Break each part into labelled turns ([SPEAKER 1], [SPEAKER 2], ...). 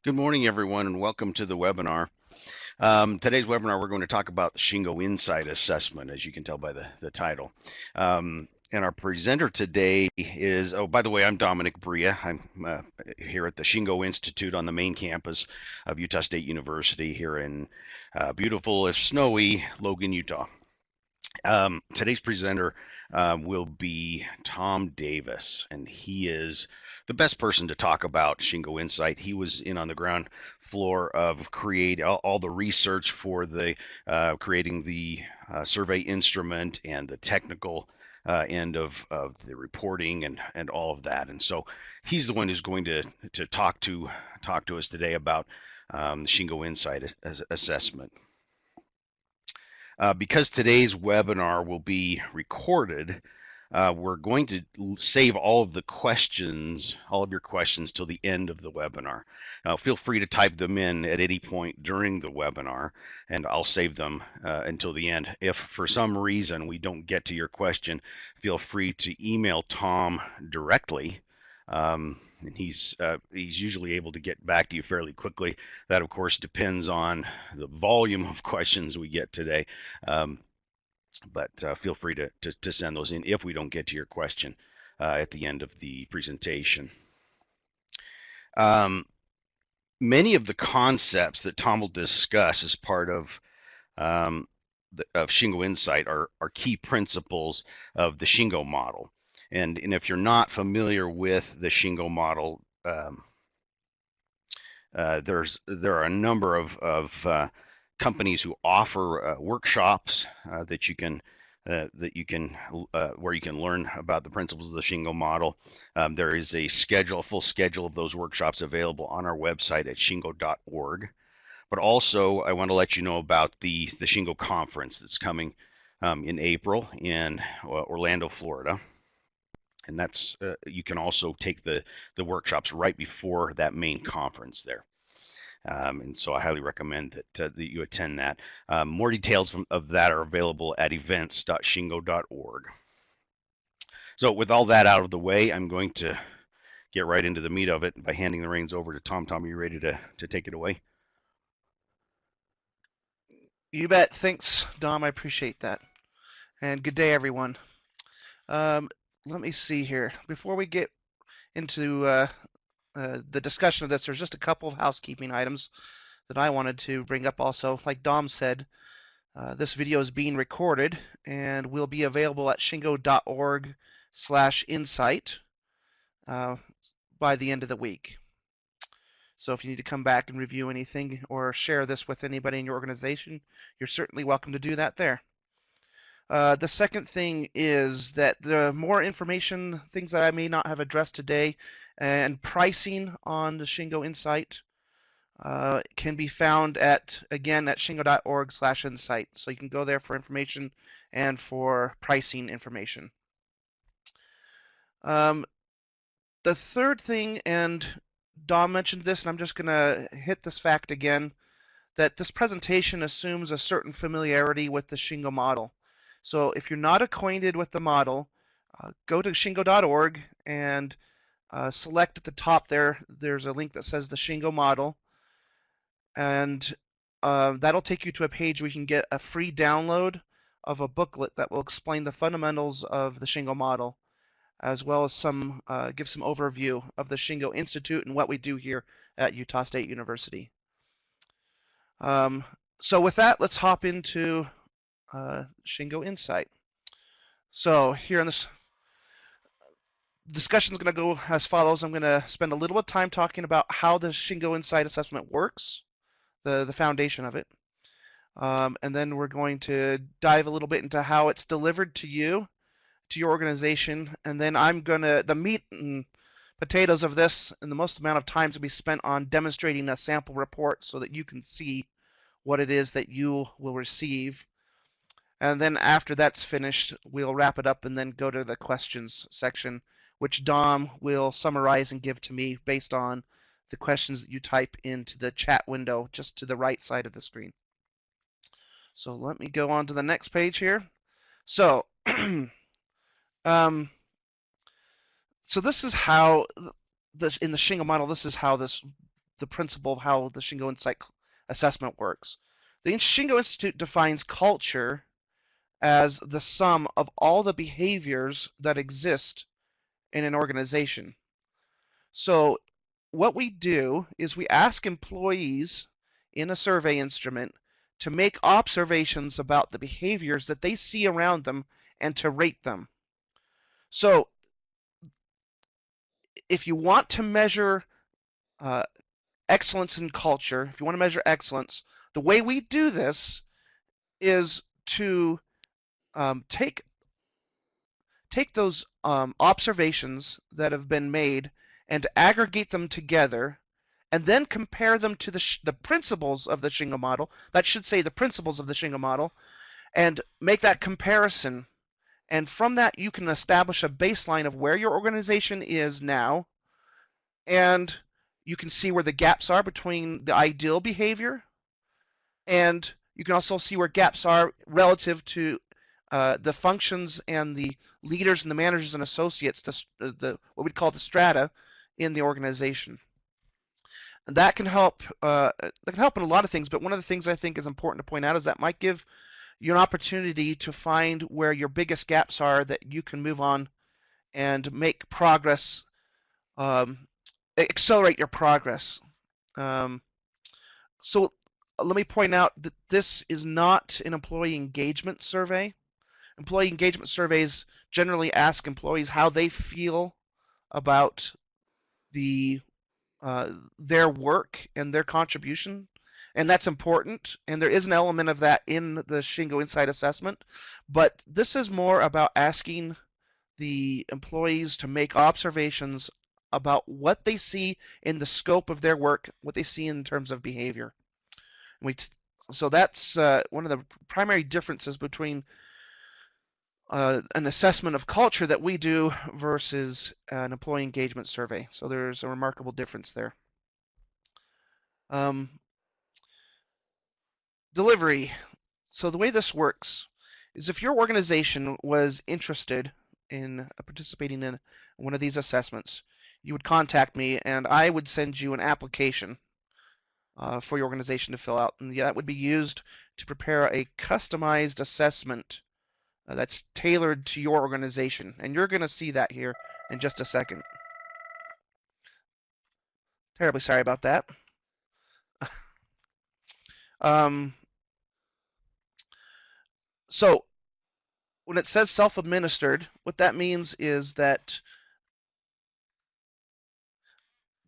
[SPEAKER 1] Good morning, everyone, and welcome to the webinar. Today's webinar, we're going to talk about the Shingo Insight Assessment, as you can tell by the title. And our presenter today is, oh, by the way, I'm Dominic Bria. I'm here at the Shingo Institute on the main campus of Utah State University here in beautiful, if snowy, Logan, Utah. Today's presenter will be Tom Davis, and he is the best person to talk about Shingo Insight. He was in on the ground floor of create all the research for the creating the survey instrument and the technical end of the reporting and all of that. And so he's the one who's going to talk to us today about the Shingo Insight assessment. Because today's webinar will be recorded, we're going to save all of your questions till the end of the webinar. Now, feel free to type them in at any point during the webinar, and I'll save them until the end. If for some reason we don't get to your question, feel free to email Tom directly. And he's usually able to get back to you fairly quickly. That, of course, depends on the volume of questions we get today. But feel free to send those in if we don't get to your question at the end of the presentation. Many of the concepts that Tom will discuss as part of Shingo Insight are key principles of the Shingo model. And if you're not familiar with the Shingo model, there are a number of companies who offer workshops that you can where you can learn about the principles of the Shingo model. There is a full schedule of those workshops available on our website at shingo.org. But also, I want to let you know about the Shingo conference that's coming in April in Orlando, Florida. And that's you can also take the workshops right before that main conference there. And so I highly recommend that you attend that. More details of that are available at events.shingo.org. So with all that out of the way, I'm going to get right into the meat of it by handing the reins over to Tom. Tom, are you ready to take it away?
[SPEAKER 2] You bet. Thanks, Dom. I appreciate that. And good day, everyone. Let me see here. Before we get into the discussion of this, there's just a couple of housekeeping items that I wanted to bring up also. Like Dom said, this video is being recorded and will be available at shingo.org/insight by the end of the week. So if you need to come back and review anything or share this with anybody in your organization, you're certainly welcome to do that there. The second thing is that the more information, things that I may not have addressed today, and pricing on the Shingo Insight can be found again at shingo.org/insight. So you can go there for information and for pricing information. The third thing, and Dom mentioned this, and I'm just going to hit this fact again, that this presentation assumes a certain familiarity with the Shingo model. So if you're not acquainted with the model, go to shingo.org and select at the top there. There's a link that says the Shingo model, and that'll take you to a page where you can get a free download of a booklet that will explain the fundamentals of the Shingo model, as well as give some overview of the Shingo Institute and what we do here at Utah State University. So with that, let's hop into Shingo Insight. So here on this discussion is going to go as follows. I'm going to spend a little bit of time talking about how the Shingo Insight assessment works, the foundation of it. And then we're going to dive a little bit into how it's delivered to you, to your organization. And then the meat and potatoes of this and the most amount of time to be spent on demonstrating a sample report so that you can see what it is that you will receive. And then after that's finished, we'll wrap it up and then go to the questions section, which Dom will summarize and give to me based on the questions that you type into the chat window just to the right side of the screen. So let me go on to the next page here. So, so this is how, in the Shingo model, this is how this the principle of how the Shingo Insight assessment works. The Shingo Institute defines culture as the sum of all the behaviors that exist in an organization. So what we do is we ask employees in a survey instrument to make observations about the behaviors that they see around them and to rate them. So if you want to measure excellence in culture, if you want to measure excellence, the way we do this is to take those observations that have been made and aggregate them together and then compare them to the principles of the Shingo model. That should say the principles of the Shingo model, and make that comparison. And from that, you can establish a baseline of where your organization is now, and you can see where the gaps are between the ideal behavior, and you can also see where gaps are relative to the functions and the leaders and the managers and associates, what we'd call the strata in the organization. And that can help. That can help in a lot of things, but one of the things I think is important to point out is that might give you an opportunity to find where your biggest gaps are that you can move on and make progress, accelerate your progress. So let me point out that this is not an employee engagement survey. Employee engagement surveys generally ask employees how they feel about their work and their contribution, and that's important, and there is an element of that in the Shingo Insight assessment, but this is more about asking the employees to make observations about what they see in the scope of their work, what they see in terms of behavior. So that's one of the primary differences between an assessment of culture that we do versus an employee engagement survey. So there's a remarkable difference there. Delivery. So the way this works is if your organization was interested in participating in one of these assessments, you would contact me and I would send you an application for your organization to fill out, and that would be used to prepare a customized assessment that's tailored to your organization, and you're going to see that here in just a second. Terribly sorry about that. So when it says self-administered, what that means is that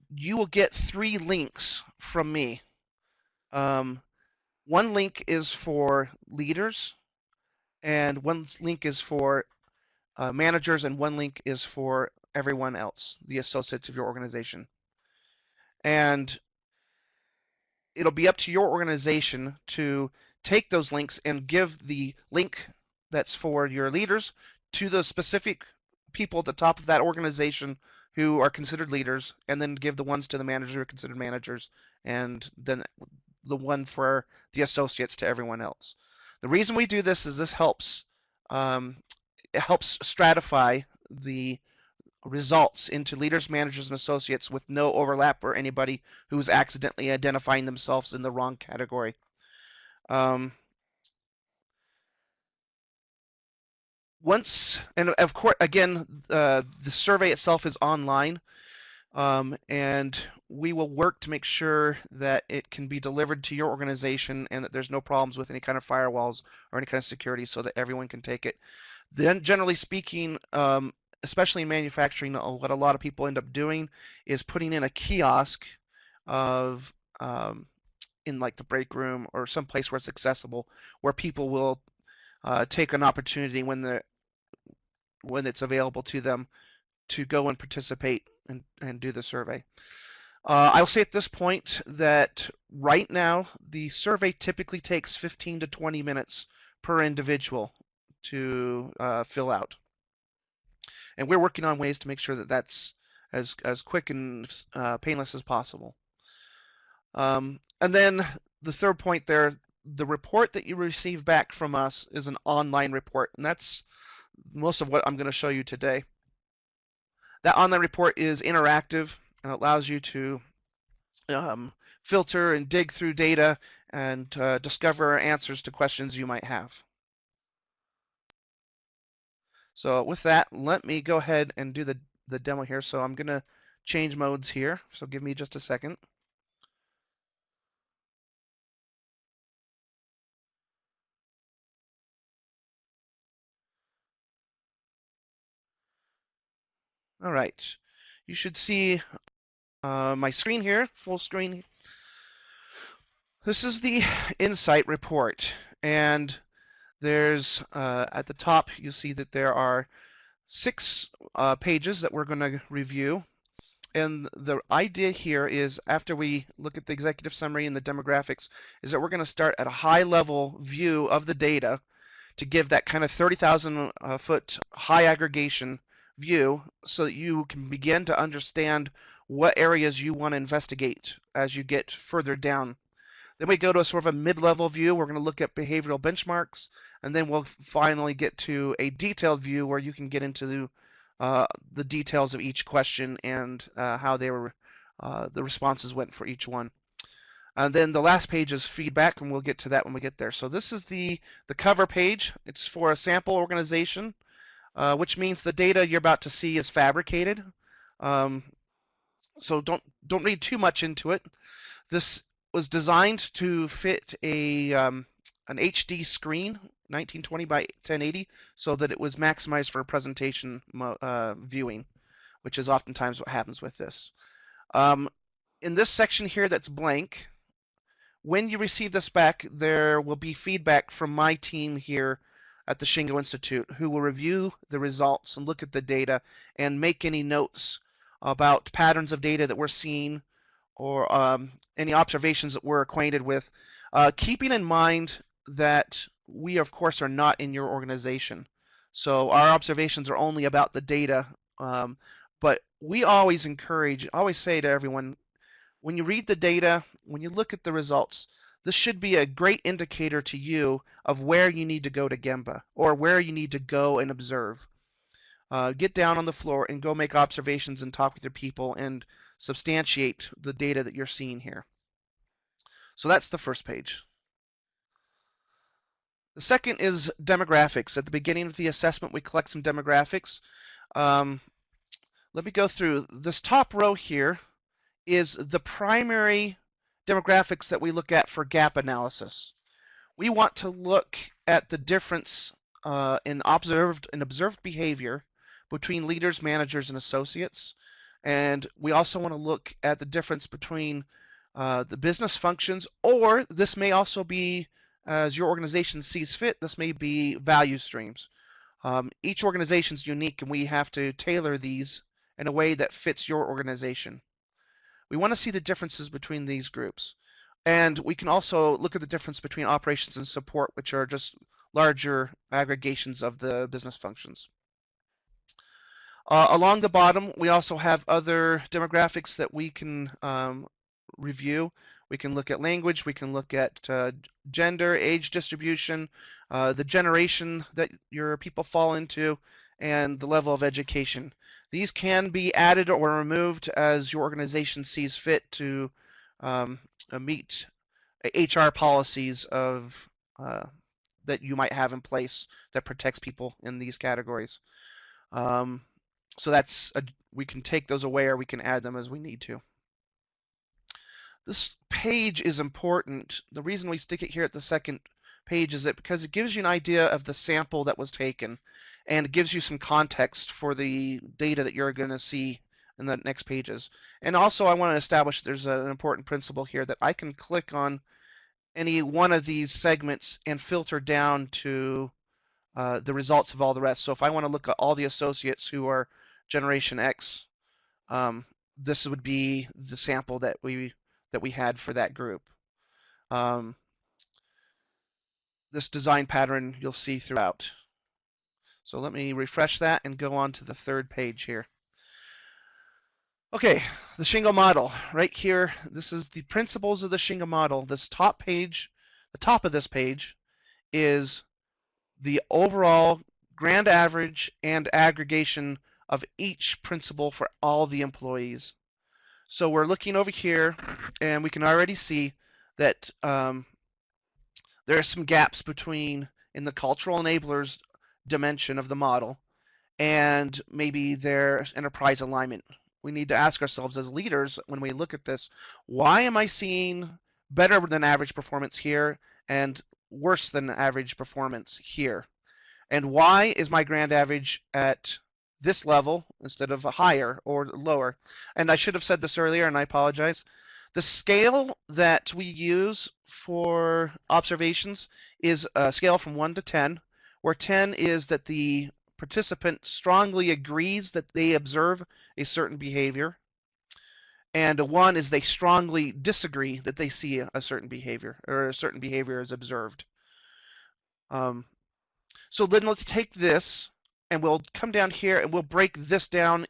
[SPEAKER 2] you will get 3 links from me. One link is for leaders, and one link is for managers, and one link is for everyone else, the associates of your organization. And it'll be up to your organization to take those links and give the link that's for your leaders to the specific people at the top of that organization who are considered leaders, and then give the ones to the managers who are considered managers, and then the one for the associates to everyone else. The reason we do this is this helps it helps stratify the results into leaders, managers, and associates with no overlap or anybody who's accidentally identifying themselves in the wrong category. And of course, again, the survey itself is online, and we will work to make sure that it can be delivered to your organization and that there's no problems with any kind of firewalls or any kind of security, so that everyone can take it. Then, generally speaking, especially in manufacturing, what a lot of people end up doing is putting in a kiosk of in like the break room or some place where it's accessible, where people will take an opportunity when it's available to them to go and participate and do the survey. I'll say at this point that right now the survey typically takes 15 to 20 minutes per individual to fill out, and we're working on ways to make sure that that's as quick and painless as possible. And then the third point there, the report that you receive back from us is an online report, and that's most of what I'm going to show you today. That online report is interactive and allows you to filter and dig through data and discover answers to questions you might have. So with that, let me go ahead and do the demo here. So I'm going to change modes here. So give me just a second. All right. You should see my screen here, full screen. This is the Insight report. And there's at the top, you see that there are 6 pages that we're going to review. And the idea here is, after we look at the executive summary and the demographics, is that we're going to start at a high-level view of the data to give that kind of 30,000 foot high aggregation view so that you can begin to understand what areas you want to investigate as you get further down. Then we go to a sort of a mid-level view. We're going to look at behavioral benchmarks, and then we'll finally get to a detailed view where you can get into the details of each question and how they were, the responses went for each one. And then the last page is feedback, and we'll get to that when we get there. So this is the cover page. It's for a sample organization, which means the data you're about to see is fabricated. So don't read too much into it. This was designed to fit an HD screen, 1920 by 1080, so that it was maximized for presentation viewing, which is oftentimes what happens with this. In this section here that's blank, when you receive this back, there will be feedback from my team here at the Shingo Institute, who will review the results and look at the data and make any notes about patterns of data that we're seeing, or any observations that we're acquainted with, keeping in mind that we, of course, are not in your organization. So our observations are only about the data, but we always say to everyone, when you read the data, when you look at the results, this should be a great indicator to you of where you need to go to Gemba, or where you need to go and observe. Get down on the floor and go make observations and talk with your people and substantiate the data that you're seeing here. So that's the first page. The second is demographics. At the beginning of the assessment, we collect some demographics. Let me go through. This top row here is the primary demographics that we look at for gap analysis. We want to look at the difference in observed behavior between leaders, managers, and associates. And we also want to look at the difference between the business functions, or this may also be, as your organization sees fit, this may be value streams. Each organization is unique, and we have to tailor these in a way that fits your organization. We want to see the differences between these groups. And we can also look at the difference between operations and support, which are just larger aggregations of the business functions. Along the bottom, we also have other demographics that we can review. We can look at language, we can look at gender, age distribution, the generation that your people fall into, and the level of education. These can be added or removed as your organization sees fit to meet HR policies of that you might have in place that protects people in these categories. So that's we can take those away, or we can add them as we need to. This page is important. The reason we stick it here at the second page is that because it gives you an idea of the sample that was taken, and it gives you some context for the data that you're going to see in the next pages. And also I want to establish there's an important principle here that I can click on any one of these segments and filter down to the results of all the rest. So if I want to look at all the associates who are Generation X, this would be the sample that we had for that group. This design pattern you'll see throughout. So let me refresh that and go on to the third page here. Okay, the Shingo model. Right here, this is the principles of the Shingo model. This top page, the top of this page, is the overall grand average and aggregation of each principle for all the employees. So we're looking over here, and we can already see that there are some gaps between in the cultural enablers dimension of the model and maybe their enterprise alignment. We need to ask ourselves as leaders when we look at this, why am I seeing better than average performance here and worse than average performance here? And why is my grand average at this level instead of a higher or lower? And I should have said this earlier, and I apologize. The scale that we use for observations is a scale from 1 to 10, where 10 is that the participant strongly agrees that they observe a certain behavior, and a 1 is they strongly disagree that they see a certain behavior or a certain behavior is observed. So then let's take this and we'll come down here and we'll break this down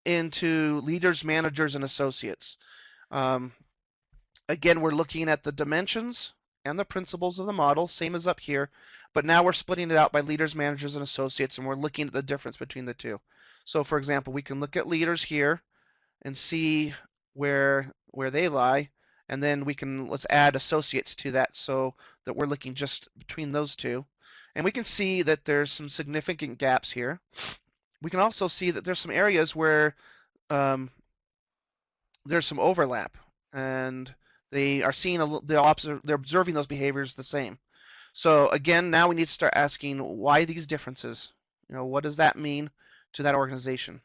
[SPEAKER 2] into leaders, managers, and associates. Again, we're looking at the dimensions and the principles of the model, same as up here, but now we're splitting it out by leaders, managers, and associates, and we're looking at the difference between the two. So for example, we can look at leaders here and see where they lie, and then let's add associates to that so that we're looking just between those two. And we can see that there's some significant gaps here. We can also see that there's some areas where there's some overlap, and they are seeing they're observing those behaviors the same. So again, now we need to start asking why these differences. What does that mean to that organization?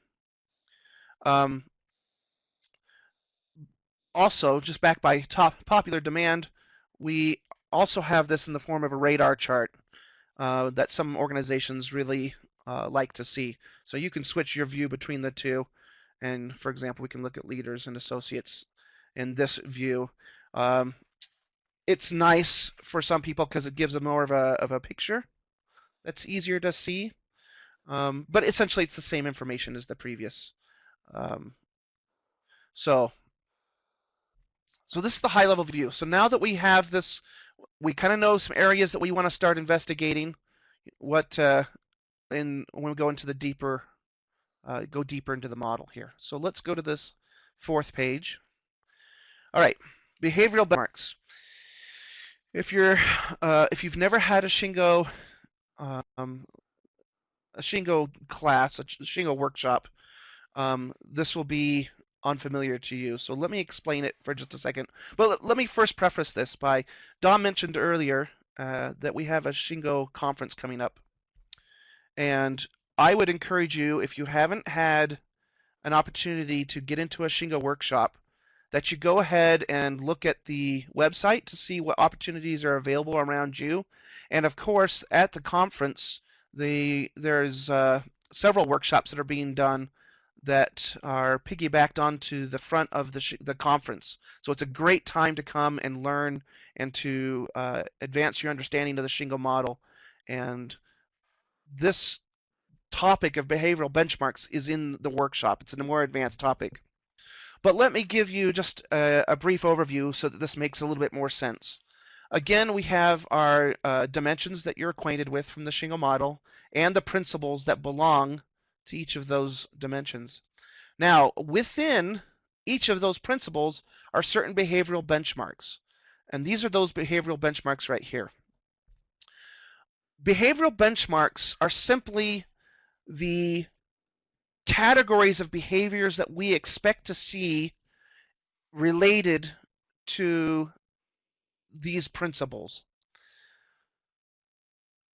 [SPEAKER 2] Also, just back by popular demand, we also have this in the form of a radar chart that some organizations really like to see. So you can switch your view between the two. And for example, we can look at leaders and associates in this view. It's nice for some people because it gives them more of a picture that's easier to see. But essentially, it's the same information as the previous. So this is the high-level view. So now that we have this, we kind of know some areas that we want to start investigating. When we go into the deeper, go deeper into the model here. So let's go to this 4th page. All right, behavioral benchmarks. If you've never had a Shingo class, a Shingo workshop, this will be unfamiliar to you. So let me explain it for just a second. But let me first preface this by, Dom mentioned earlier that we have a Shingo conference coming up. And I would encourage you, if you haven't had an opportunity to get into a Shingo workshop, that you go ahead and look at the website to see what opportunities are available around you. And of course, at the conference, there's several workshops that are being done that are piggybacked onto the front of the conference. So it's a great time to come and learn and to advance your understanding of the Shingo model. And this topic of behavioral benchmarks is in the workshop. It's a more advanced topic. But let me give you just a brief overview so that this makes a little bit more sense. Again, we have our dimensions that you're acquainted with from the Shingo model and the principles that belong to each of those dimensions. Now, within each of those principles are certain behavioral benchmarks. And these are those behavioral benchmarks right here. Behavioral benchmarks are simply the categories of behaviors that we expect to see related to these principles.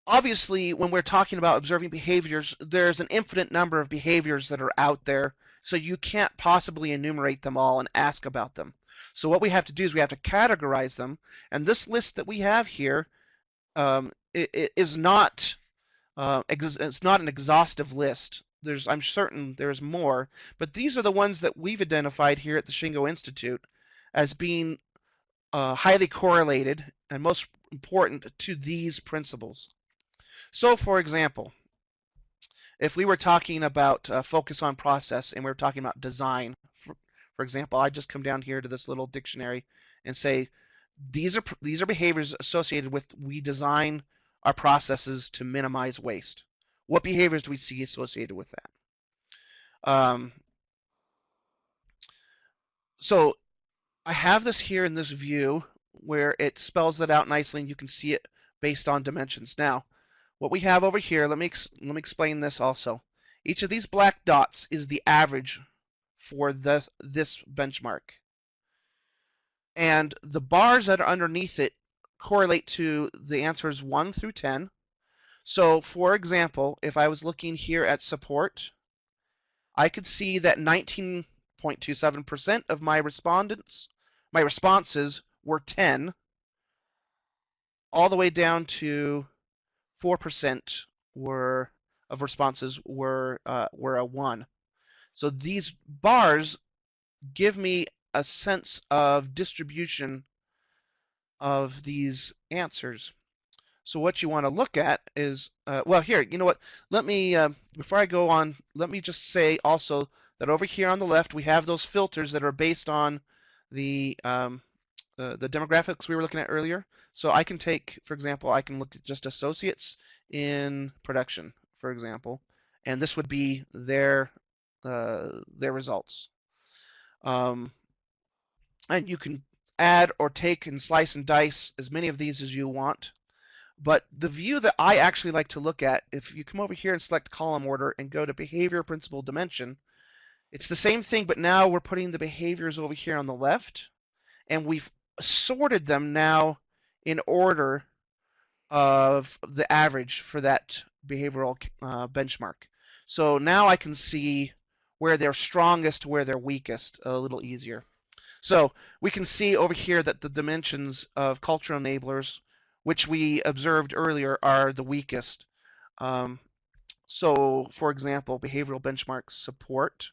[SPEAKER 2] Obviously, when we're talking about observing behaviors, there's an infinite number of behaviors that are out there, so you can't possibly enumerate them all and ask about them. So what we have to do is we have to categorize them, and this list that we have here is not it's not an exhaustive list. I'm certain there's more, but these are the ones that we've identified here at the Shingo Institute as being highly correlated and most important to these principles. So, for example, if we were talking about focus on process and we were talking about design, for example, I just come down here to this little dictionary and say these are behaviors associated with we design our processes to minimize waste. What behaviors do we see associated with that? So I have this here in this view where it spells that out nicely, and you can see it based on dimensions. Now, what we have over here, let me explain this also. Each of these black dots is the average for this benchmark. And the bars that are underneath it correlate to the answers 1 through 10. So, for example, if I was looking here at support, I could see that 19.27% of my responses were 10, all the way down to 4% of responses were a 1. So these bars give me a sense of distribution of these answers. So what you want to look at is, well, here, you know what? Let me, before I go on, let me just say also that over here on the left we have those filters that are based on the demographics we were looking at earlier. So I can take, for example, I can look at just associates in production, for example, and this would be their results. And you can add or take and slice and dice as many of these as you want. But the view that I actually like to look at, if you come over here and select column order and go to behavior, principal, dimension, it's the same thing, but now we're putting the behaviors over here on the left, and we've sorted them now in order of the average for that behavioral benchmark. So now I can see where they're strongest, where they're weakest, a little easier. So we can see over here that the dimensions of cultural enablers, which we observed earlier, are the weakest. So, for example, behavioral benchmark support.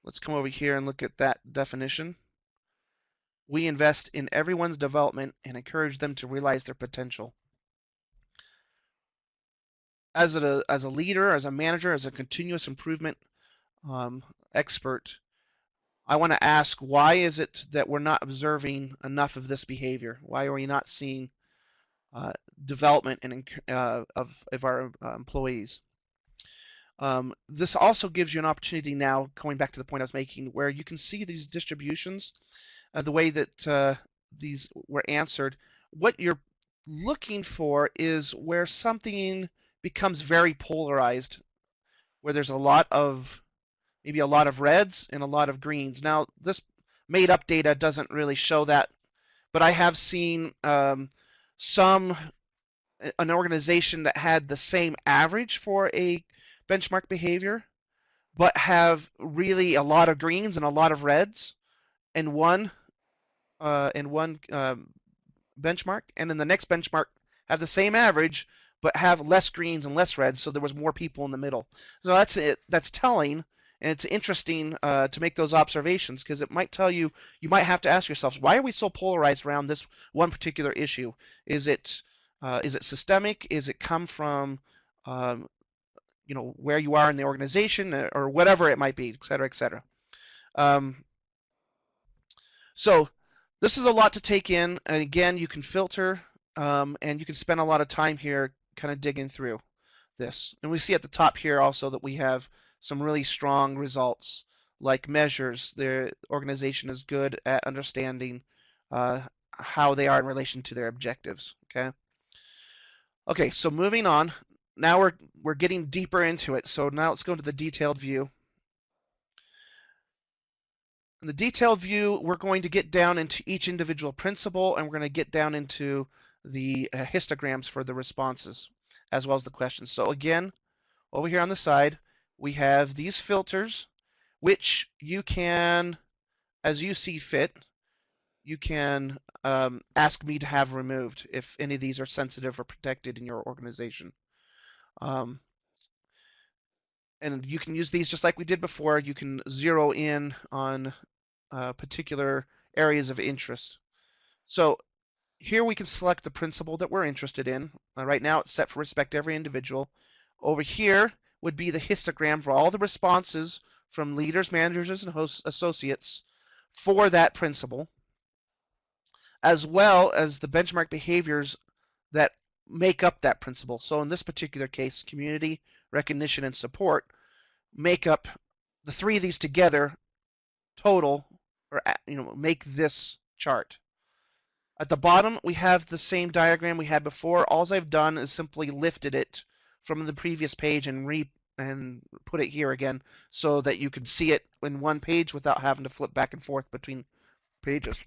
[SPEAKER 2] Let's come over here and look at that definition. We invest in everyone's development and encourage them to realize their potential. As a leader, as a manager, as a continuous improvement expert, I want to ask, why is it that we're not observing enough of this behavior? Why are we not seeing development of our employees? This also gives you an opportunity now, going back to the point I was making, where you can see these distributions, the way that these were answered. What you're looking for is where something becomes very polarized, where there's maybe a lot of reds and a lot of greens. Now, this made-up data doesn't really show that, but I have seen an organization that had the same average for a benchmark behavior, but have really a lot of greens and a lot of reds in one benchmark, and in the next benchmark have the same average but have less greens and less reds, so there was more people in the middle. So that's it. That's telling, and it's interesting to make those observations, because it might tell you, you might have to ask yourselves, why are we so polarized around this one particular issue? Is it systemic? Is it come from where you are in the organization, or whatever it might be, et cetera, et cetera. So this is a lot to take in, and again, you can filter, and you can spend a lot of time here kind of digging through this. And we see at the top here also that we have some really strong results, like measures. The organization is good at understanding how they are in relation to their objectives. Okay, so moving on. Now we're getting deeper into it. So now let's go to the detailed view. In the detailed view, we're going to get down into each individual principle, and we're going to get down into the histograms for the responses, as well as the questions. So again, over here on the side, we have these filters, which you can, as you see fit, you can ask me to have removed if any of these are sensitive or protected in your organization. And you can use these just like we did before. You can zero in on particular areas of interest. So here we can select the principle that we're interested in. Right now it's set for respect every individual. Over here would be the histogram for all the responses from leaders, managers, and associates for that principle, as well as the benchmark behaviors that make up that principle. So in this particular case, community, recognition, and support make up, the three of these together total or make this chart. At the bottom, we have the same diagram we had before. All I've done is simply lifted it from the previous page and put it here again so that you could see it in one page without having to flip back and forth between pages.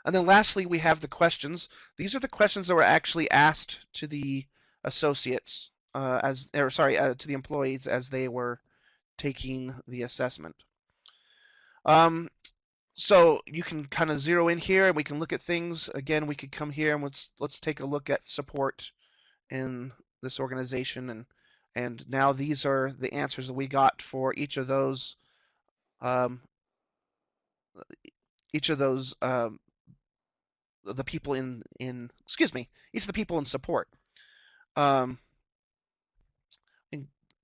[SPEAKER 2] And then lastly, we have the questions. These are the questions that were actually asked to the associates, to the employees as they were taking the assessment. So you can kind of zero in here and we can look at things. Again, we could come here and let's take a look at support in this organization, and now these are the answers that we got for each of those the people in each of the people in support. And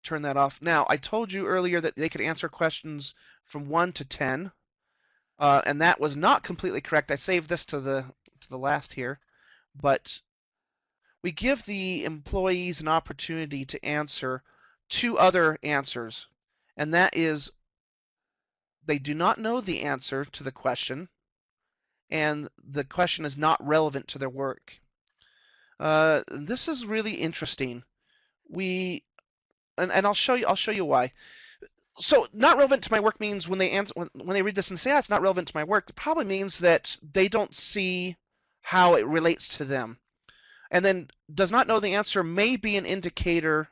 [SPEAKER 2] turn that off. Now, I told you earlier that they could answer questions from 1 to 10. And that was not completely correct. I saved this to the last here, but we give the employees an opportunity to answer 2 other answers, and that is they do not know the answer to the question, and the question is not relevant to their work. This is really interesting. And I'll show you why. So not relevant to my work means when they read this and say, it's not relevant to my work, it probably means that they don't see how it relates to them. And then does not know the answer may be an indicator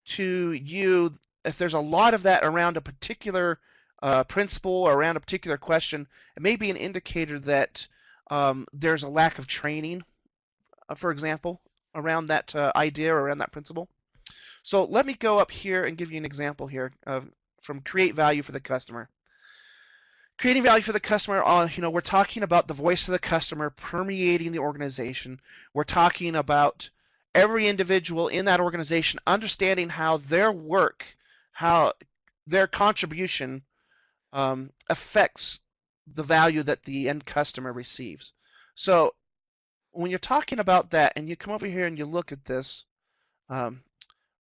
[SPEAKER 2] to you if there's a lot of that around a particular principle or around a particular question. It may be an indicator that there's a lack of training, for example, around that idea or around that principle. So let me go up here and give you an example here from create value for the customer. Creating value for the customer, we're talking about the voice of the customer permeating the organization. We're talking about every individual in that organization understanding how their work, how their contribution affects the value that the end customer receives. So when you're talking about that and you come over here and you look at this,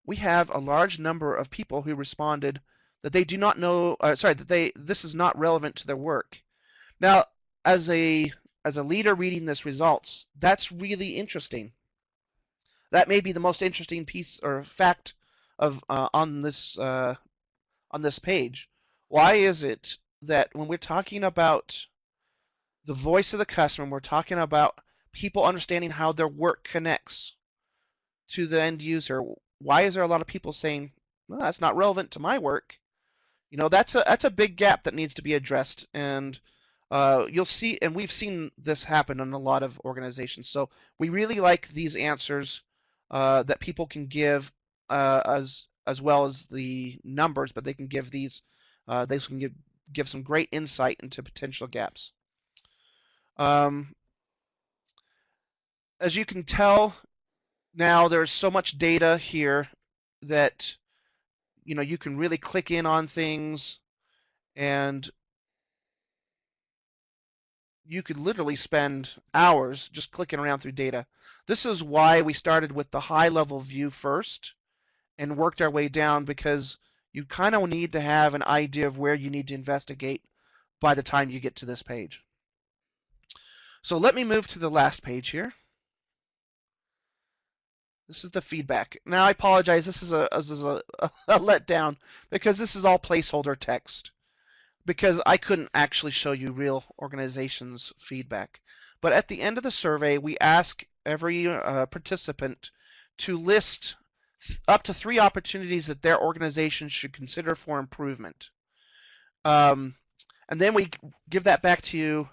[SPEAKER 2] we have a large number of people who responded that they do not know, this is not relevant to their work. Now, as a leader reading this results, that's really interesting. That may be the most interesting piece or fact of on this page. Why is it that when we're talking about the voice of the customer, we're talking about people understanding how their work connects to the end user, why is there a lot of people saying, well, that's not relevant to my work? That's a big gap that needs to be addressed, and you'll see, and we've seen this happen in a lot of organizations. So we really like these answers that people can give as well as the numbers, but they can give these. They can give some great insight into potential gaps. As you can tell, now there's so much data here that you can really click in on things, and you could literally spend hours just clicking around through data. This is why we started with the high-level view first and worked our way down, because you kind of need to have an idea of where you need to investigate by the time you get to this page. So let me move to the last page here. This is the feedback. Now I apologize, this is a letdown because this is all placeholder text, because I couldn't actually show you real organizations' feedback. But at the end of the survey, we ask every participant to list up to 3 opportunities that their organization should consider for improvement. And then we give that back to you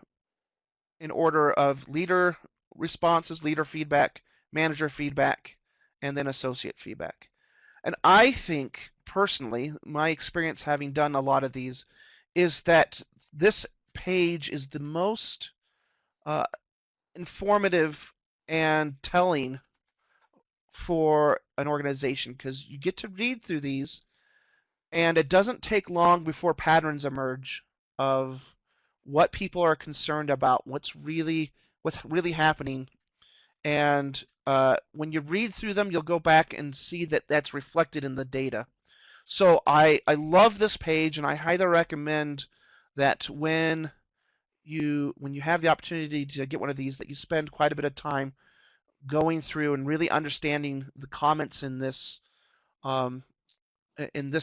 [SPEAKER 2] in order of leader responses, leader feedback, manager feedback, and then associate feedback. And I think, personally, my experience having done a lot of these, is that this page is the most informative and telling for an organization, because you get to read through these, and it doesn't take long before patterns emerge of what people are concerned about, what's really happening. And when you read through them, you'll go back and see that that's reflected in the data. So I love this page, and I highly recommend that when you have the opportunity to get one of these, that you spend quite a bit of time going through and really understanding the comments in this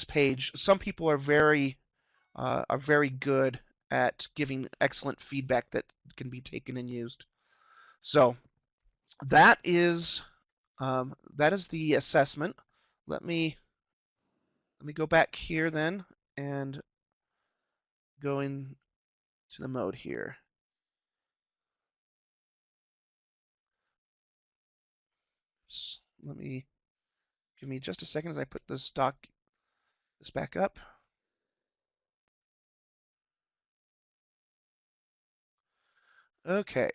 [SPEAKER 2] page. Some people are very good at giving excellent feedback that can be taken and used. So that is the assessment. Let me go back here then and go into the mode here. So give me just a second as I put this back up. Okay,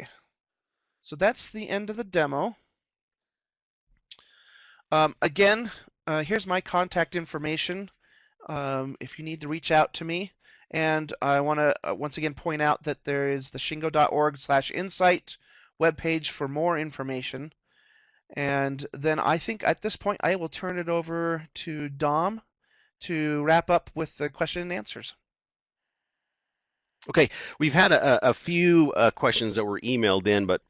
[SPEAKER 2] so that's the end of the demo. Again, here's my contact information if you need to reach out to me. And I want to once again point out that there is the shingo.org/insight webpage for more information. And then I think at this point I will turn it over to Dom to wrap up with the question and answers.
[SPEAKER 1] Okay, we've had a few questions that were emailed in, but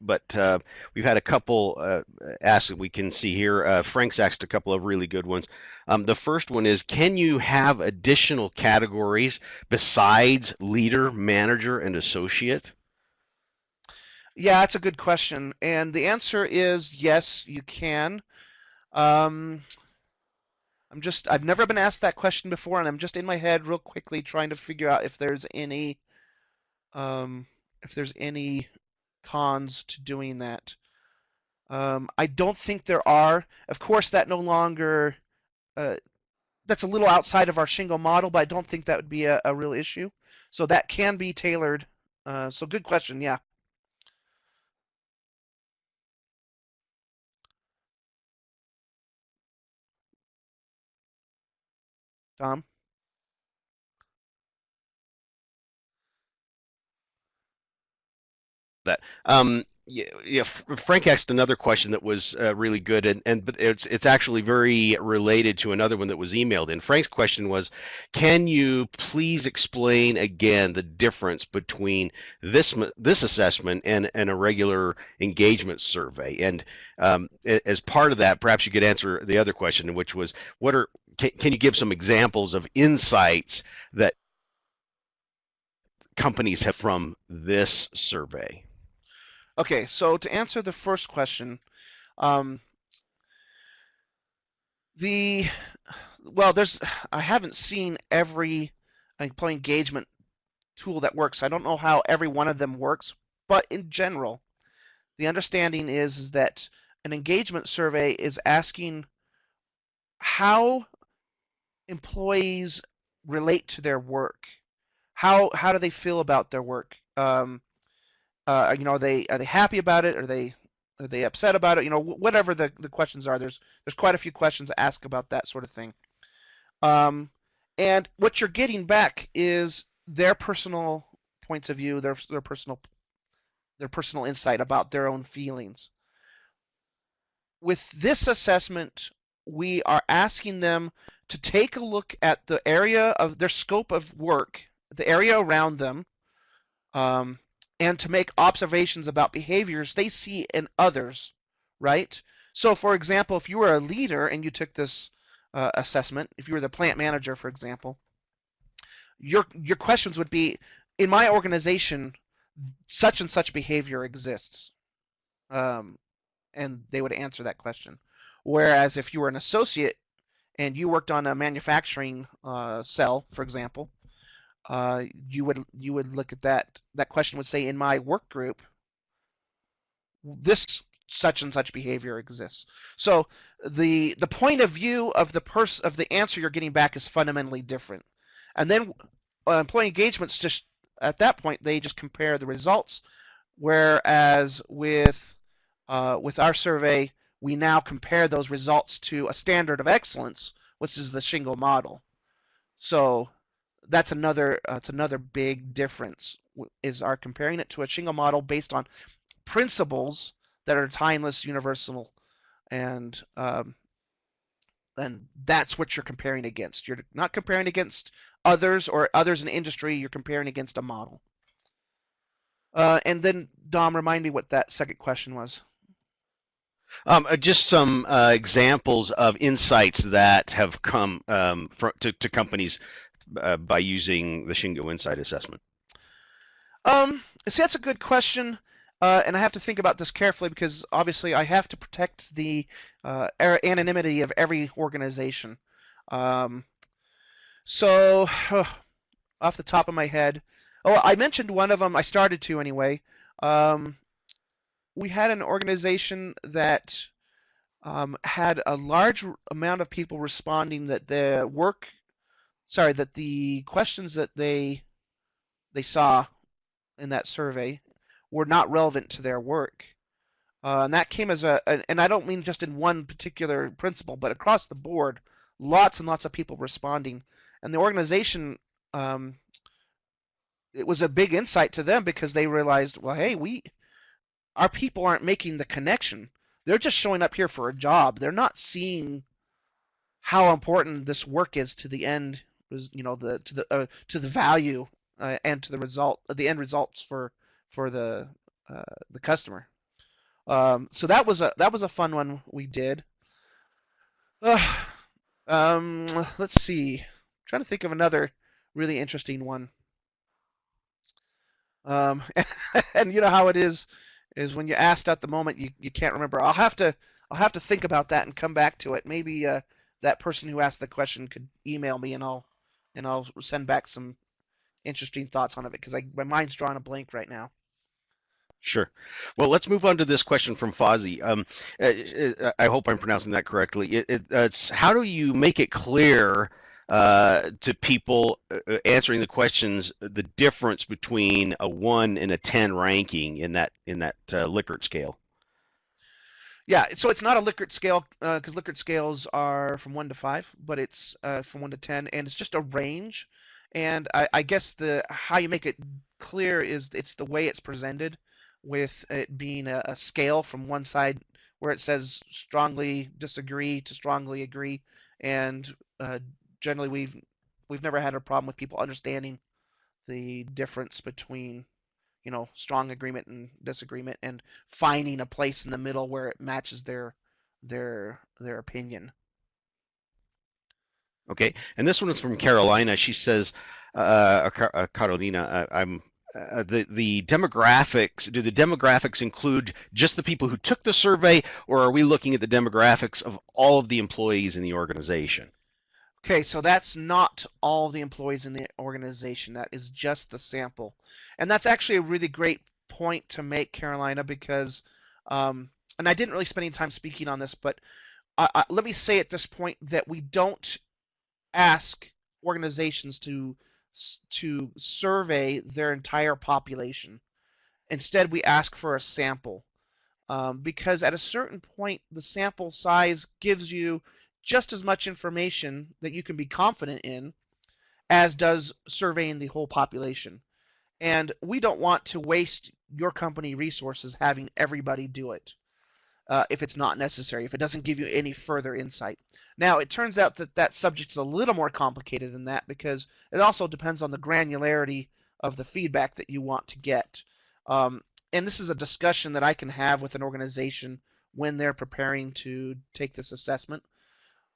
[SPEAKER 1] we've had a couple asked that we can see here. Frank's asked a couple of really good ones. The first one is, can you have additional categories besides leader, manager, and associate?
[SPEAKER 2] Yeah, that's a good question, and the answer is yes, you can. I've never been asked that question before, and I'm just in my head real quickly trying to figure out if there's any cons to doing that. I don't think there are. Of course, that no longer that's a little outside of our Shingo model, but I don't think that would be a real issue. So that can be tailored. So good question, yeah. Tom?
[SPEAKER 1] That. Yeah, Frank asked another question that was really good, and but it's actually very related to another one that was emailed in. Frank's question was, can you please explain again the difference between this assessment and a regular engagement survey? And as part of that, perhaps you could answer the other question, which was, can you give some examples of insights that companies have from this survey?
[SPEAKER 2] Okay, so to answer the first question, I haven't seen every employee engagement tool that works. I don't know how every one of them works, but in general, the understanding is that an engagement survey is asking how employees relate to their work. How do they feel about their work? Are they happy about it? Are they upset about it? Whatever the questions are. There's quite a few questions asked about that sort of thing. And what you're getting back is their personal points of view, their personal insight about their own feelings. With this assessment, we are asking them to take a look at the area of their scope of work, the area around them, and to make observations about behaviors they see in others, right? So, for example, if you were a leader and you took this assessment, if you were the plant manager, for example, your questions would be, in my organization, such and such behavior exists, and they would answer that question. Whereas if you were an associate and you worked on a manufacturing cell, for example, you would look at that. That question would say, in my work group, this such and such behavior exists. So the point of view of the answer you're getting back is fundamentally different. And then employee engagements, just at that point, they just compare the results. Whereas with our survey, we now compare those results to a standard of excellence, which is the Shingo model. So that's another big difference, is our comparing it to a Shingo model based on principles that are timeless, universal, and that's what you're comparing against. You're not comparing against others or others in the industry you're comparing against a model. And then, Dom, remind me what that second question was.
[SPEAKER 1] Just some examples of insights that have come to companies by using the Shingo Insight Assessment.
[SPEAKER 2] See, that's a good question, and I have to think about this carefully because obviously I have to protect the anonymity of every organization. So, off the top of my head, oh, I mentioned one of them. I started to anyway. We had an organization that had a large amount of people responding that the questions that they saw in that survey were not relevant to their work. And that came as and I don't mean just in one particular principle, but across the board, lots and lots of people responding. And the organization, it was a big insight to them because they realized, well, hey, our people aren't making the connection. They're just showing up here for a job. They're not seeing how important this work is to the end, to the value and to the end results for the customer. So that was a fun one we did. Let's see. I'm trying to think of another really interesting one. And, and you know how it is when you're asked at the moment you can't remember. I'll have to think about that and come back to it. Maybe that person who asked the question could email me and I'll send back some interesting thoughts on it because my mind's drawing a blank right now.
[SPEAKER 1] Sure. Well, let's move on to this question from Fozzie. I hope I'm pronouncing that correctly. It's how do you make it clear to people answering the questions the difference between a 1 and a 10 ranking in that Likert scale?
[SPEAKER 2] Yeah, so it's not a Likert scale because Likert scales are from 1 to 5, but it's from 1 to 10, and it's just a range. And I guess how you make it clear is it's the way it's presented, with it being a scale from one side where it says strongly disagree to strongly agree, and generally we've never had a problem with people understanding the difference between strong agreement and disagreement and finding a place in the middle where it matches their opinion.
[SPEAKER 1] Okay, and this one is from Carolina. She says, Carolina, the demographics, do the demographics include just the people who took the survey, or are we looking at the demographics of all of the employees in the organization?
[SPEAKER 2] Okay, so that's not all the employees in the organization. That is just the sample. And that's actually a really great point to make, Carolina, because, and I didn't really spend any time speaking on this, but let me say at this point that we don't ask organizations to survey their entire population. Instead, we ask for a sample, because at a certain point, the sample size gives you just as much information that you can be confident in as does surveying the whole population. And we don't want to waste your company resources having everybody do it if it's not necessary, if it doesn't give you any further insight. Now, it turns out that subject is a little more complicated than that because it also depends on the granularity of the feedback that you want to get. And this is a discussion that I can have with an organization when they're preparing to take this assessment.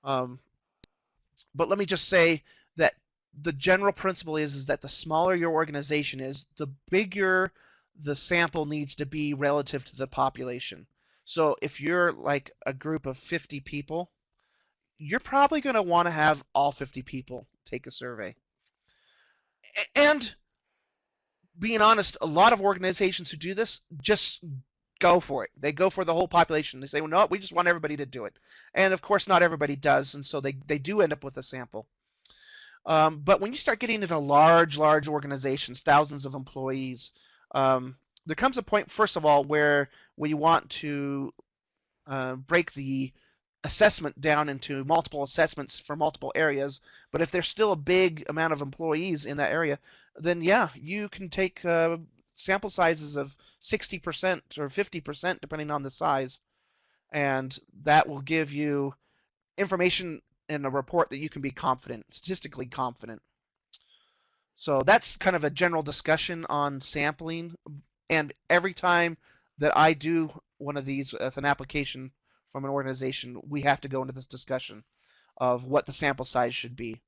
[SPEAKER 2] But let me just say that the general principle is that the smaller your organization is, the bigger the sample needs to be relative to the population. So if you're like a group of 50 people, you're probably going to want to have all 50 people take a survey. And being honest, a lot of organizations who do this just go for it. They go for the whole population. They say, well, no, we just want everybody to do it. And of course, not everybody does, and so they do end up with a sample. But when you start getting into large organizations, thousands of employees, there comes a point, first of all, where we want to break the assessment down into multiple assessments for multiple areas. But if there's still a big amount of employees in that area, then yeah, you can take sample sizes of 60% or 50%, depending on the size, and that will give you information in a report that you can be confident, statistically confident. So that's kind of a general discussion on sampling. And every time that I do one of these with an application from an organization, we have to go into this discussion of what the sample size should be.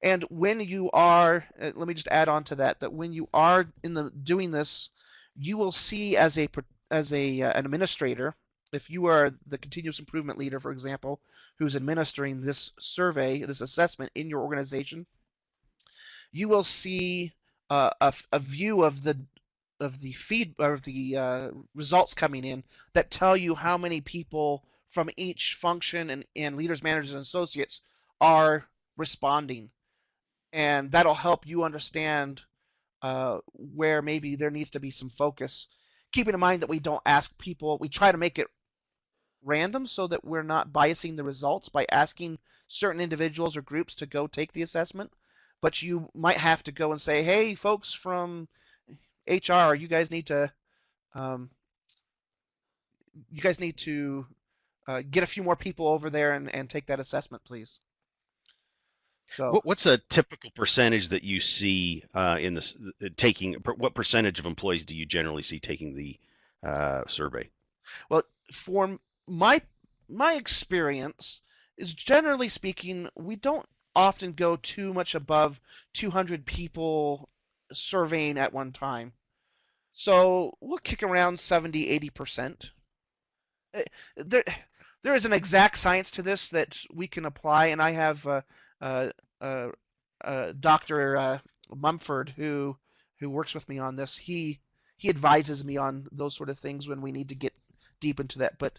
[SPEAKER 2] And when you are, let me just add on to that, that when you are doing this, you will see as an administrator, if you are the continuous improvement leader, for example, who's administering this survey, this assessment in your organization, you will see a view of the results coming in that tell you how many people from each function and leaders, managers, and associates are responding, and that'll help you understand where maybe there needs to be some focus. Keeping in mind that we don't ask people, we try to make it random so that we're not biasing the results by asking certain individuals or groups to go take the assessment. But you might have to go and say, hey, folks from HR, you guys need to um, get a few more people over there and take that assessment, please. So
[SPEAKER 1] What's a typical percentage that you see in this taking? What percentage of employees do you generally see taking the survey?
[SPEAKER 2] well, for my my experience is generally speaking, we don't often go too much above 200 people surveying at one time. So we'll kick around 70, 80%. There, there is an exact science to this that we can apply, and I have uh, uh, Dr. Mumford who works with me on this. He advises me on those sort of things when we need to get deep into that. But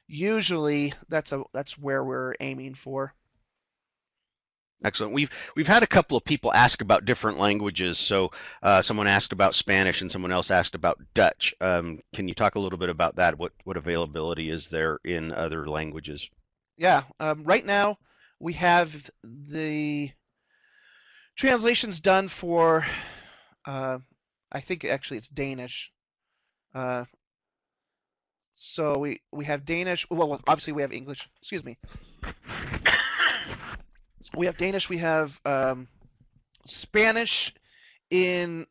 [SPEAKER 2] usually that's where we're aiming for.
[SPEAKER 1] Excellent. We've had a couple of people ask about different languages. So someone asked about Spanish and someone else asked about Dutch. Can you talk a little bit about that? What availability is there in other languages?
[SPEAKER 2] Yeah. Right now we have the translations done for. Uh, I think actually it's Danish. Uh, so we have Danish. Well, obviously we have English. Excuse me. We have Danish. We have Spanish. We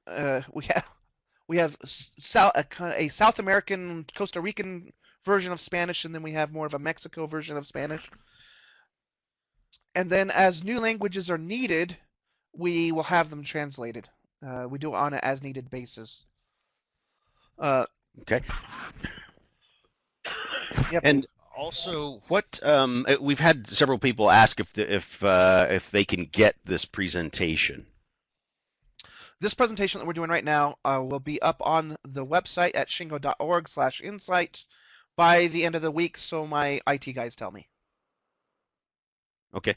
[SPEAKER 2] have a South American, Costa Rican version of Spanish, and then we have more of a Mexico version of Spanish. And then as new languages are needed, we will have them translated. We do it on an as needed basis.
[SPEAKER 1] Okay.
[SPEAKER 2] Yep.
[SPEAKER 1] And also, what we've had several people ask if they can get this presentation.
[SPEAKER 2] This presentation that we're doing right now will be up on the website at shingo.org/insight by the end of the week, so my IT guys tell me.
[SPEAKER 1] Okay.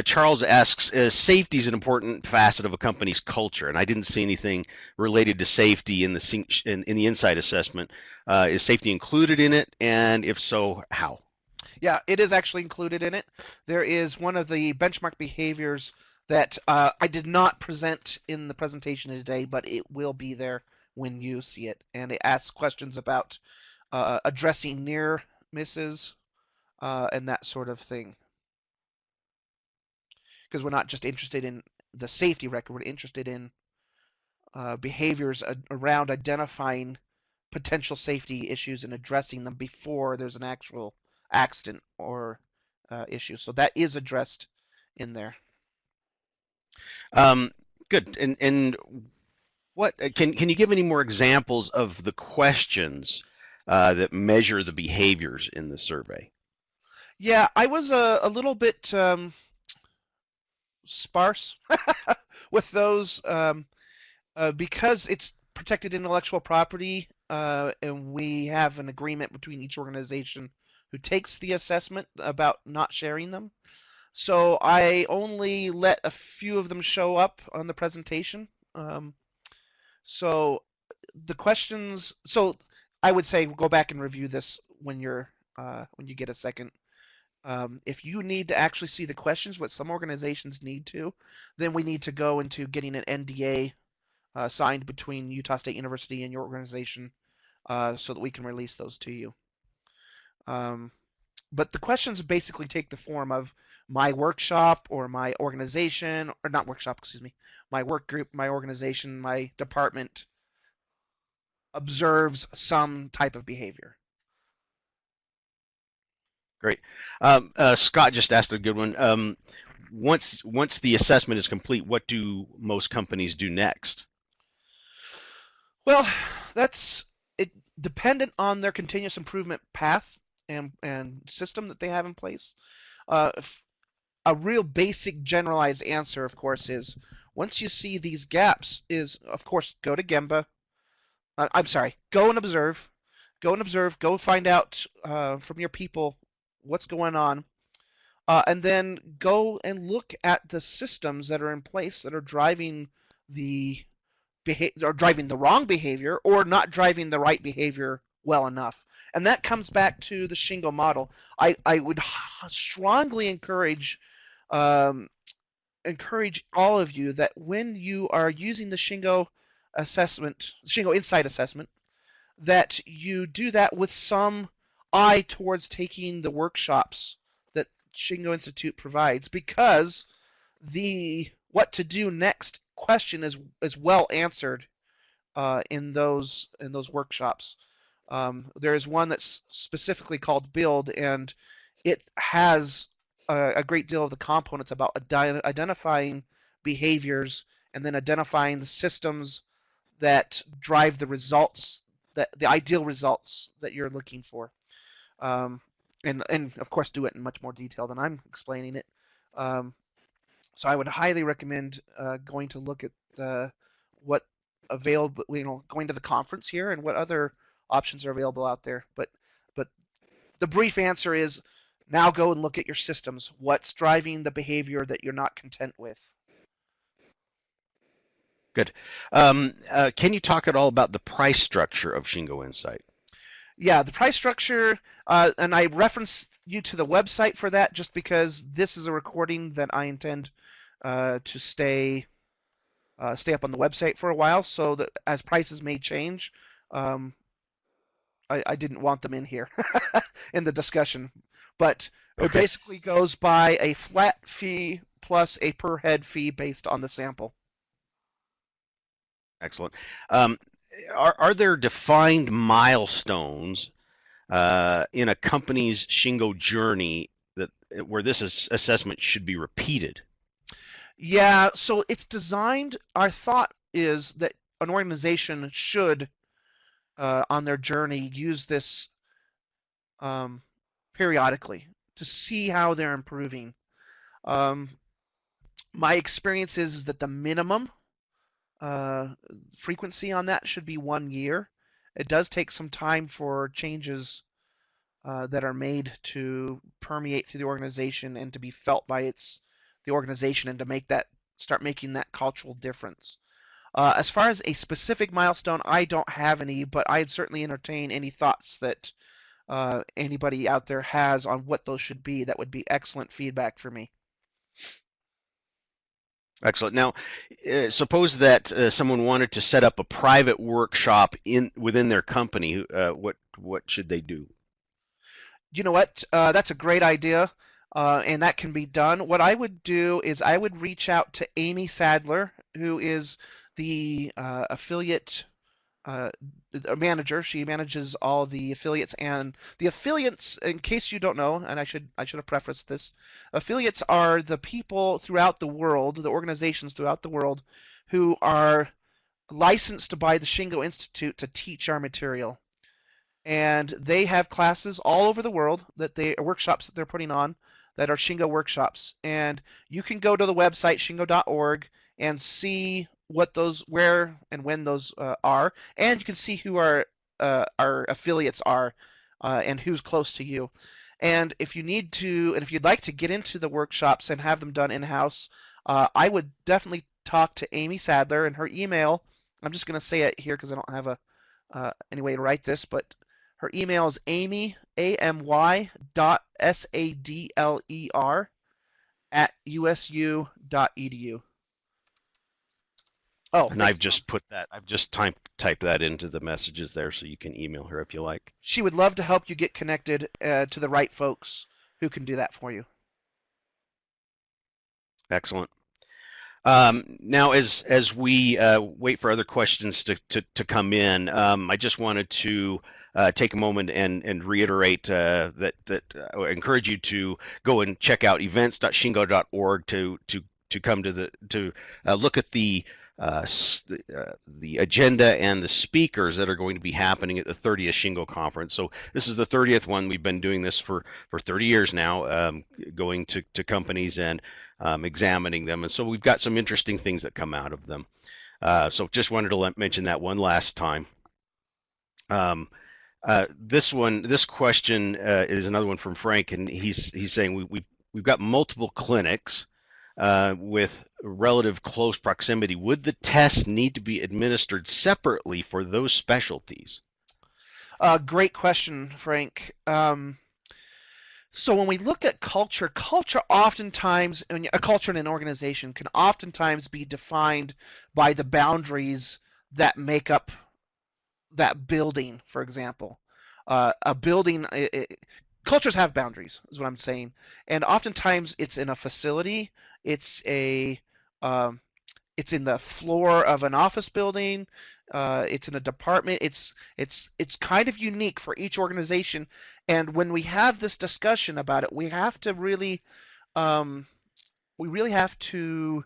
[SPEAKER 1] Charles asks, safety is an important facet of a company's culture, and I didn't see anything related to safety in the Insight assessment. Is safety included in it, and if so, how?
[SPEAKER 2] Yeah, it is actually included in it. There is one of the benchmark behaviors that I did not present in the presentation today, but it will be there when you see it. And it asks questions about addressing near misses and that sort of thing. Because we're not just interested in the safety record, we're interested in behaviors around identifying potential safety issues and addressing them before there's an actual accident or issue. So that is addressed in there.
[SPEAKER 1] Good. And what can you give any more examples of the questions that measure the behaviors in the survey?
[SPEAKER 2] Yeah, I was a little bit sparse with those because it's protected intellectual property, and we have an agreement between each organization who takes the assessment about not sharing them. So I only let a few of them show up on the presentation. So the questions. So I would say go back and review this when you get a second. If you need to actually see the questions, what some organizations need to, then we need to go into getting an NDA signed between Utah State University and your organization so that we can release those to you. but the questions basically take the form of my workshop or my organization, or not workshop, excuse me, my work group, my organization, my department observes some type of behavior.
[SPEAKER 1] Great. Scott just asked a good one. Once the assessment is complete, what do most companies do next?
[SPEAKER 2] Well, that's it, dependent on their continuous improvement path and system that they have in place. A real basic generalized answer, of course, is once you see these gaps, is of course go to Gemba. I'm sorry, go and observe. Go and observe. Go find out from your people what's going on, and then go and look at the systems that are in place that are driving the driving the wrong behavior or not driving the right behavior well enough. And that comes back to the Shingo model. I would strongly encourage encourage all of you that when you are using the Shingo Insight Assessment, that you do that with some eye towards taking the workshops that Shingo Institute provides, because the what to do next question is well answered in those workshops. There is one that's specifically called Build, and it has a great deal of the components about identifying behaviors and then identifying the systems that drive the results, the ideal results that you're looking for. And of course do it in much more detail than I'm explaining it. So I would highly recommend going to look at what available, going to the conference here and what other options are available out there. But the brief answer is now go and look at your systems. What's driving the behavior that you're not content with?
[SPEAKER 1] Good. Can you talk at all about the price structure of Shingo Insight?
[SPEAKER 2] Yeah, the price structure, and I reference you to the website for that just because this is a recording that I intend to stay up on the website for a while, so that as prices may change, I didn't want them in here in the discussion. But it basically goes by a flat fee plus a per head fee based on the sample.
[SPEAKER 1] Excellent. Are there defined milestones in a company's Shingo journey where this assessment should be repeated?
[SPEAKER 2] Yeah, so it's designed, our thought is that an organization should, on their journey, use this periodically to see how they're improving. My experience is that the minimum frequency on that should be 1 year. It does take some time for changes that are made to permeate through the organization and to be felt by the organization and to start making that cultural difference. As far as a specific milestone, I don't have any, but I'd certainly entertain any thoughts that anybody out there has on what those should be. That would be excellent feedback for me.
[SPEAKER 1] Excellent. Now, suppose that someone wanted to set up a private workshop within their company. What should they do?
[SPEAKER 2] You know what? That's a great idea, and that can be done. What I would do is I would reach out to Amy Sadler, who is the affiliate manager. She manages all the affiliates, and the affiliates, in case you don't know, and I should have prefaced this, affiliates are the people throughout the world, the organizations throughout the world, who are licensed by the Shingo Institute to teach our material. And they have classes all over the world, workshops that they're putting on that are Shingo workshops. And you can go to the website shingo.org and see where and when those are, and you can see who our affiliates are and who's close to you. And if you'd like to get into the workshops and have them done in-house, I would definitely talk to Amy Sadler, and her email, I'm just going to say it here because I don't have any way to write this, but her email is amy.sadler@usu.edu. Oh,
[SPEAKER 1] and I've just put that. I've just typed type that into the messages there so you can email her if you like.
[SPEAKER 2] She would love to help you get connected to the right folks who can do that for you.
[SPEAKER 1] Excellent. Now, as we wait for other questions to come in, I just wanted to take a moment and reiterate that I encourage you to go and check out events.shingo.org to come to look at the agenda and the speakers that are going to be happening at the 30th Shingo Conference. So this is the 30th one. We've been doing this for 30 years now, going to companies and examining them. And so we've got some interesting things that come out of them. So just wanted to mention that one last time. This question is another one from Frank, and he's saying we've got multiple clinics with relative close proximity. Would the test need to be administered separately for those specialties?
[SPEAKER 2] Great question, Frank. So when we look at culture oftentimes, a culture in an organization can oftentimes be defined by the boundaries that make up that building, for example. A building, cultures have boundaries, is what I'm saying. And oftentimes it's in a facility, it's in the floor of an office building, it's in a department. It's kind of unique for each organization. And when we have this discussion about it, we have to really have to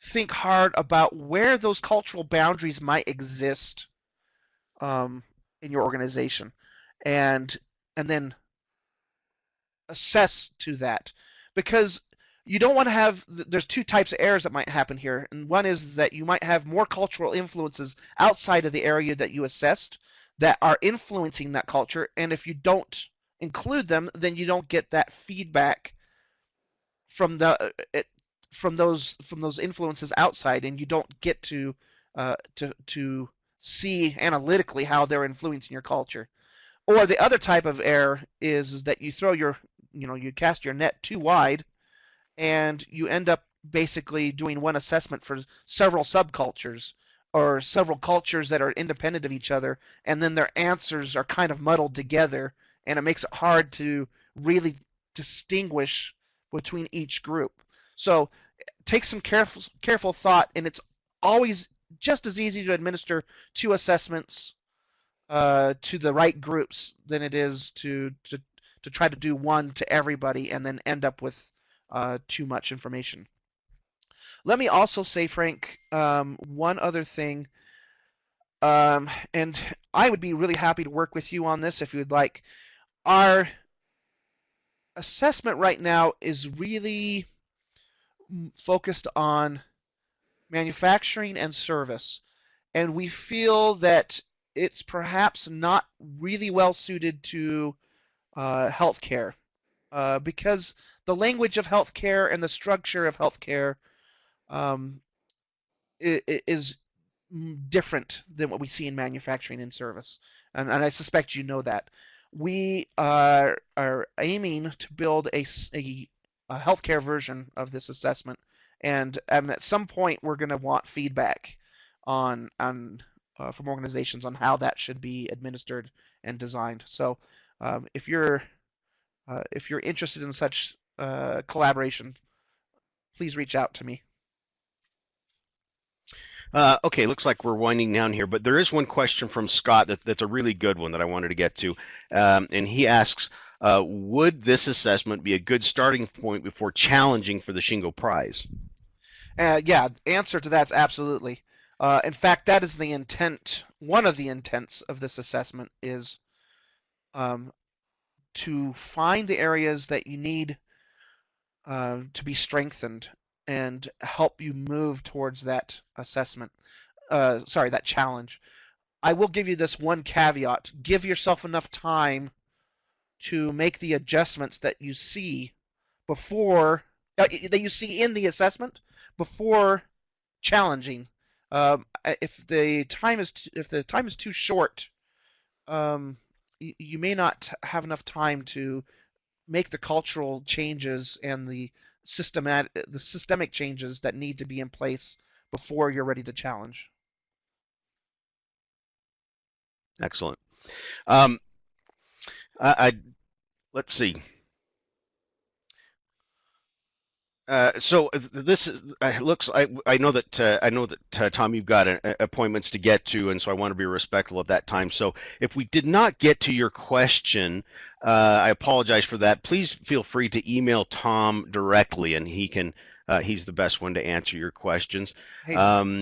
[SPEAKER 2] think hard about where those cultural boundaries might exist in your organization, and then assess to that, because you don't want to have, there's two types of errors that might happen here, and one is that you might have more cultural influences outside of the area that you assessed that are influencing that culture, and if you don't include them, then you don't get that feedback from those influences outside, and you don't get to see analytically how they're influencing your culture. Or the other type of error is that you throw you cast your net too wide, and you end up basically doing one assessment for several subcultures or several cultures that are independent of each other, and then their answers are kind of muddled together, and it makes it hard to really distinguish between each group. So take some careful thought, and it's always just as easy to administer two assessments to the right groups than it is to try to do one to everybody and then end up with too much information. Let me also say, Frank, one other thing, and I would be really happy to work with you on this if you would like. Our assessment right now is really focused on manufacturing and service, and we feel that it's perhaps not really well suited to healthcare, because the language of healthcare and the structure of healthcare is different than what we see in manufacturing and service, and I suspect you know that. We are aiming to build a healthcare version of this assessment, and at some point we're going to want feedback on from organizations on how that should be administered and designed. So if you're interested in such collaboration, please reach out to me.
[SPEAKER 1] Okay, looks like we're winding down here, but there is one question from Scott that's a really good one that I wanted to get to, and he asks, would this assessment be a good starting point before challenging for the Shingo Prize?
[SPEAKER 2] Yeah, the answer to that's absolutely. In fact, that is the intent. One of the intents of this assessment is to find the areas that you need to be strengthened and help you move towards that assessment. That challenge. I will give you this one caveat. Give yourself enough time to make the adjustments that you see before that you see in the assessment before challenging. If the time is too short, you may not have enough time to make the cultural changes and the systemic changes that need to be in place before you're ready to challenge.
[SPEAKER 1] Excellent. Um, I let's see. So this is, looks. I know that Tom, you've got appointments to get to, and so I want to be respectful of that time. So if we did not get to your question, I apologize for that. Please feel free to email Tom directly, and he can. He's the best one to answer your questions.
[SPEAKER 2] Hey,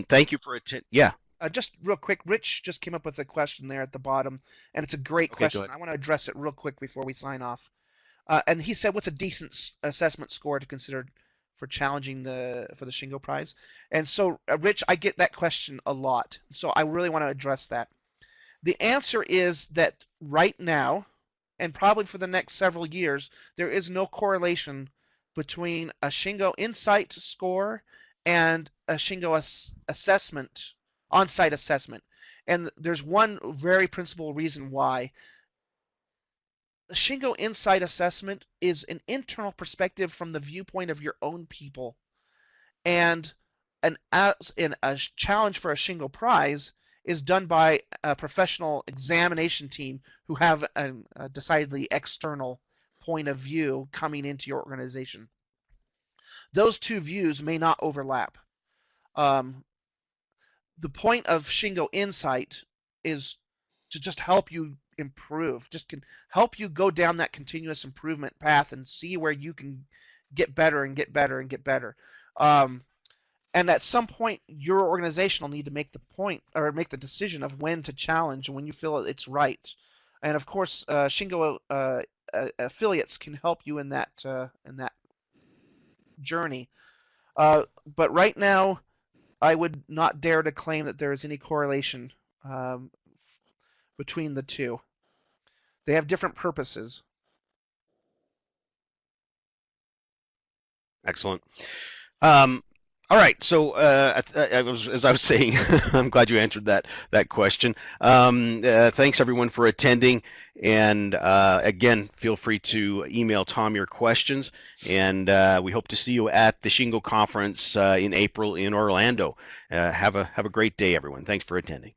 [SPEAKER 1] Thank you for attending. Yeah.
[SPEAKER 2] just real quick, Rich just came up with a question there at the bottom, and it's a great
[SPEAKER 1] Okay. Go
[SPEAKER 2] question.
[SPEAKER 1] ahead.
[SPEAKER 2] I want to address it real quick before we sign off. And he said, "What's a decent assessment score to consider for challenging for the Shingo Prize?" And so, Rich, I get that question a lot, so I really want to address that. The answer is that right now, and probably for the next several years, there is no correlation between a Shingo Insight score and a Shingo assessment, on-site assessment. And there's one very principal reason why. The Shingo Insight Assessment is an internal perspective from the viewpoint of your own people. And as in a challenge for a Shingo Prize is done by a professional examination team who have a decidedly external point of view coming into your organization. Those two views may not overlap. The point of Shingo Insight is to just help you improve, just can help you go down that continuous improvement path and see where you can get better and get better and get better. And at some point, your organization will need to make the point or make the decision of when to challenge and when you feel it's right. And of course, Shingo affiliates can help you in that journey. But right now, I would not dare to claim that there is any correlation between the two. They have different purposes.
[SPEAKER 1] Excellent. All right. So, as I was saying, I'm glad you answered that question. Thanks everyone for attending, and again, feel free to email Tom your questions. And we hope to see you at the Shingo conference in April in Orlando. Have a great day, everyone. Thanks for attending.